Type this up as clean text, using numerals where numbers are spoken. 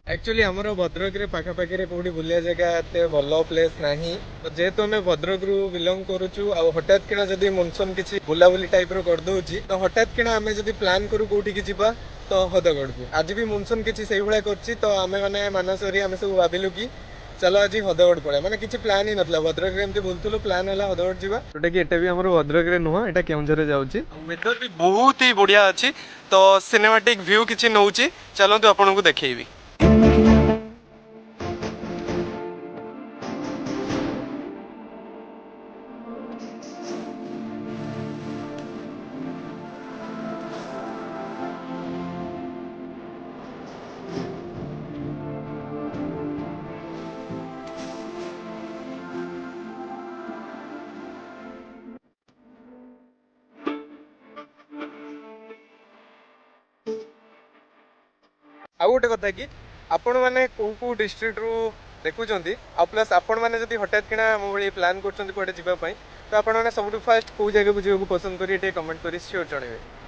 Actually आमर भद्रक पाखापाखि कौटी बुलिया जगह एत भल प्लेस ना तो जेहेतु आम भद्रक रु बिलंग करुचु आ हठात किना जदि मनसून किसी बुलाबुली टाइप करदे तो हठात किना आम जदि प्लान करू कौटी की जीवा तो हदगढ़ को आज भी मनसून किसी से भाया कर तो आम मैंने मानसरी आम सब भाविलु कि चलो आज हदगढ़ पड़ा माने किसी प्लान ही नाला भद्रक एमती बुलूलु प्लान है हदगढ़ जावा जोटा कि एटा भी आम भद्रक नुह एटा केउझर जाऊँगी वेदर भी बहुत ही बढ़िया अच्छी तो सिनेमाटिक व्यू किसी नौ चलतु आपको देखी। आउ गोटे कथा कि आपण मैंने कौ डिस्ट्रिक्ट रु देखुं आ प्लस आपण मैंने जब हठात कि मो भाई प्लां कर तो आपने सब फास्ट कौ जगह को पसंद करेंगे कमेंट कर श्योर जनइबे।